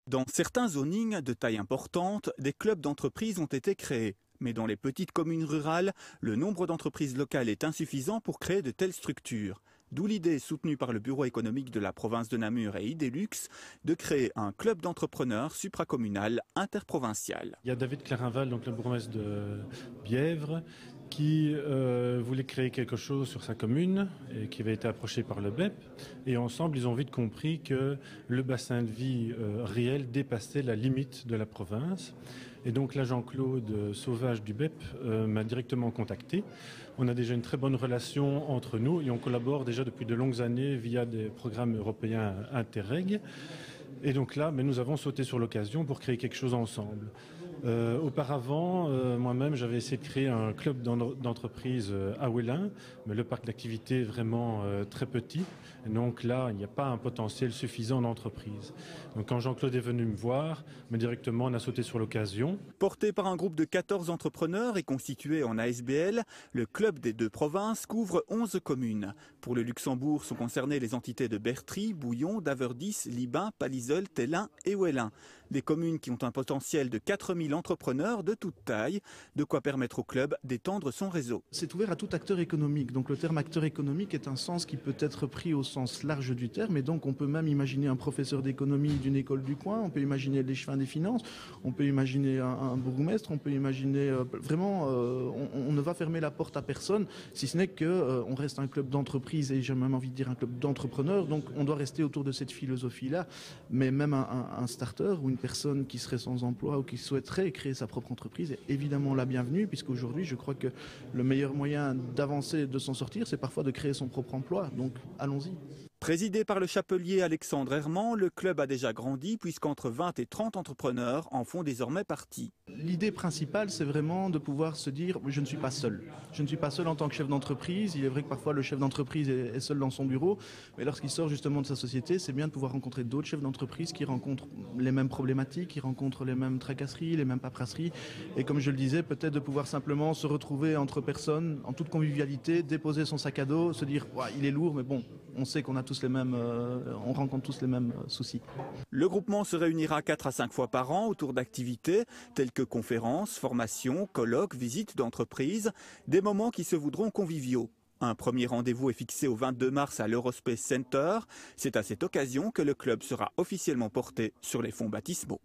Dans certains zonings de taille importante, des clubs d'entreprises ont été créés. Mais dans les petites communes rurales, le nombre d'entreprises locales est insuffisant pour créer de telles structures. D'où l'idée soutenue par le Bureau économique de la province de Namur et Idelux de créer un club d'entrepreneurs supracommunal interprovincial. Il y a David Clarinval, donc le bourgmestre de Bièvre, qui voulait créer quelque chose sur sa commune et qui avait été approché par le BEP. Et ensemble, ils ont vite compris que le bassin de vie réel dépassait la limite de la province. Et donc là, Jean-Claude Sauvage du BEP m'a directement contacté. On a déjà une très bonne relation entre nous et on collabore déjà depuis de longues années via des programmes européens Interreg. Et donc là, nous avons sauté sur l'occasion pour créer quelque chose ensemble. Auparavant, moi-même, j'avais essayé de créer un club d'entreprise à Ouélin, mais le parc d'activité est vraiment très petit. Et donc là, il n'y a pas un potentiel suffisant d'entreprise. Donc quand Jean-Claude est venu me voir, directement, on a sauté sur l'occasion. Porté par un groupe de 14 entrepreneurs et constitué en ASBL, le club des deux provinces couvre 11 communes. Pour le Luxembourg sont concernées les entités de Bertry, Bouillon, Daverdis, Libin, Palisol, Tellin et Ouélin. Des communes qui ont un potentiel de 4000 entrepreneurs de toute taille, de quoi permettre au club d'étendre son réseau. C'est ouvert à tout acteur économique. Donc le terme acteur économique est un sens qui peut être pris au sens large du terme. Et donc on peut même imaginer un professeur d'économie d'une école du coin, on peut imaginer l'échevin des finances, on peut imaginer un bourgmestre, on peut imaginer vraiment, on ne va fermer la porte à personne, si ce n'est qu'on reste un club d'entreprise et j'ai même envie de dire un club d'entrepreneurs. Donc on doit rester autour de cette philosophie-là. Mais même un starter ou une personne qui serait sans emploi ou qui souhaiterait créer sa propre entreprise est évidemment la bienvenue, puisqu'aujourd'hui je crois que le meilleur moyen d'avancer, de s'en sortir, c'est parfois de créer son propre emploi. Donc allons-y. Présidé par le chapelier Alexandre Herman, le club a déjà grandi puisqu'entre 20 et 30 entrepreneurs en font désormais partie. L'idée principale, c'est vraiment de pouvoir se dire « je ne suis pas seul ». Je ne suis pas seul en tant que chef d'entreprise. Il est vrai que parfois le chef d'entreprise est seul dans son bureau, mais lorsqu'il sort justement de sa société, c'est bien de pouvoir rencontrer d'autres chefs d'entreprise qui rencontrent les mêmes problématiques, qui rencontrent les mêmes tracasseries, les mêmes paperasseries. Et comme je le disais, peut-être de pouvoir simplement se retrouver entre personnes, en toute convivialité, déposer son sac à dos, se dire « il est lourd, mais bon, on sait qu'on a tous les mêmes, on rencontre tous les mêmes soucis ». Le groupement se réunira 4 à 5 fois par an autour d'activités telles que conférences, formations, colloques, visites d'entreprises, des moments qui se voudront conviviaux. Un premier rendez-vous est fixé au 22 mars à l'Eurospace Center. C'est à cette occasion que le club sera officiellement porté sur les fonds baptismaux.